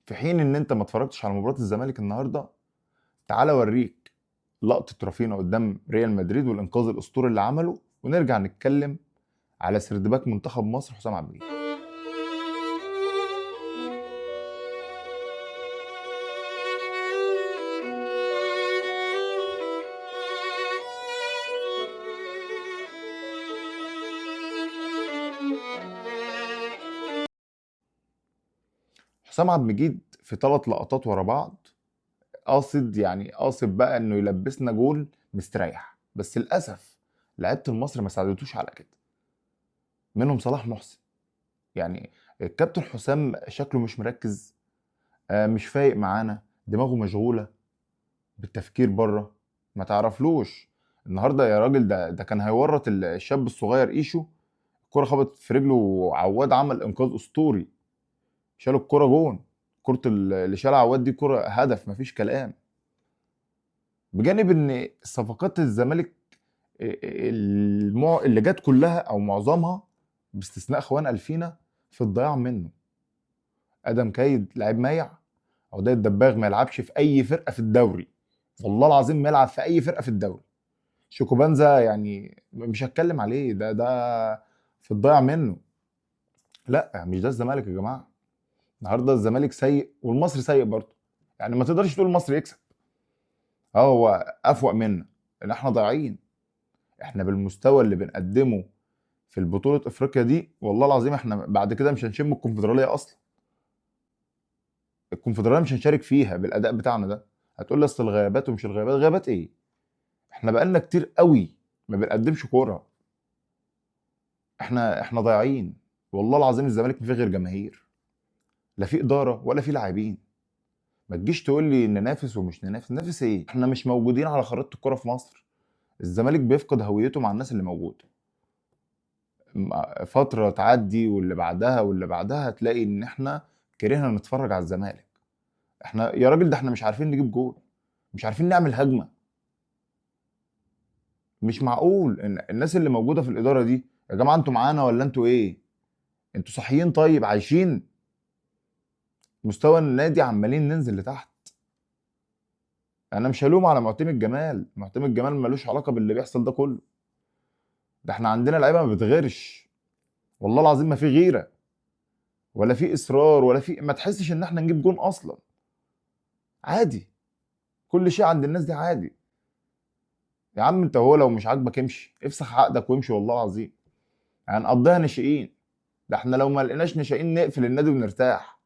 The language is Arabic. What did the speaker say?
في حين ان انت ما اتفرجتش على مباراة الزمالك النهارده، تعالى اوريك لقطة رافينا قدام ريال مدريد والانقاذ الاسطوري اللي عمله، ونرجع نتكلم على سردباك منتخب مصر حسام عبد المجيد. حسام عبد المجيد في 3 لقطات ورا بعض قاصد بقى انه يلبسنا جول مستريح، بس للاسف لعيبه المصري ما ساعدتوش على كده. منهم صلاح محسن. يعني الكابتن حسام شكله مش مركز، مش فايق معانا، دماغه مشغوله بالتفكير بره. ما تعرفلوش النهارده يا راجل، ده كان هيورط الشاب الصغير ايشو. الكرة خبطت في رجله وعواد عمل انقاذ اسطوري، شال الكرة جون. كرة اللي شالها عواد دي كرة هدف، مفيش كلام. بجانب ان صفقات الزمالك اللي جت كلها او معظمها باستثناء خوان الفينا في الضياع منه. ادم كايد لعيب مايع، عودة الدباغ ما يلعبش في اي فرقه في الدوري، والله العظيم ما يلعب في اي فرقه في الدوري. شيكوبانزا يعني مش هتكلم عليه، ده في الضياع منه. لا مش ده الزمالك يا جماعه. النهارده الزمالك سيء والمصري سيء برضه. يعني ما تقدرش تقول المصري يكسب، هو افوق منا ان احنا ضايعين. احنا بالمستوى اللي بنقدمه في البطوله افريقيا دي، والله العظيم احنا بعد كده مش هنشم الكونفدراليه اصلا. الكونفدراليه مش هنشارك فيها بالاداء بتاعنا ده. هتقول لي اصل الغيابات ومش الغيابات، غيابات ايه؟ احنا بقالنا كتير قوي ما بنقدمش كوره. احنا ضايعين. والله العظيم الزمالك ما فيه غير جماهير، لا في اداره ولا في لاعبين. ما تجيش تقول لي ننافس ومش ننافس. ننافس ايه؟ احنا مش موجودين على خريطه الكوره في مصر. الزمالك بيفقد هويته مع الناس اللي موجوده. فتره تعدي واللي بعدها واللي بعدها هتلاقي ان احنا كرهنا نتفرج على الزمالك. احنا يا راجل ده احنا مش عارفين نجيب جول، مش عارفين نعمل هجمه. مش معقول ان الناس اللي موجوده في الاداره دي، يا جماعه انتوا معانا ولا انتوا ايه؟ انتوا صحيين؟ طيب عايشين؟ مستوى النادي عمالين ننزل لتحت. انا مش هلوم على معتمد جمال، معتمد جمال ملوش علاقه باللي بيحصل ده كله. ده احنا عندنا لعيبه ما بتغيرش، والله العظيم ما في غيره ولا في اصرار ولا في، ما تحسش ان احنا نجيب جون اصلا. عادي، كل شيء عند الناس دي عادي. يا عم انت هو لو مش عاجبك امشي، افسخ عقدك وامشي والله العظيم. يعني نقضيها ناشئين. ده احنا لو ما لقيناش ناشئين نقفل النادي ونرتاح.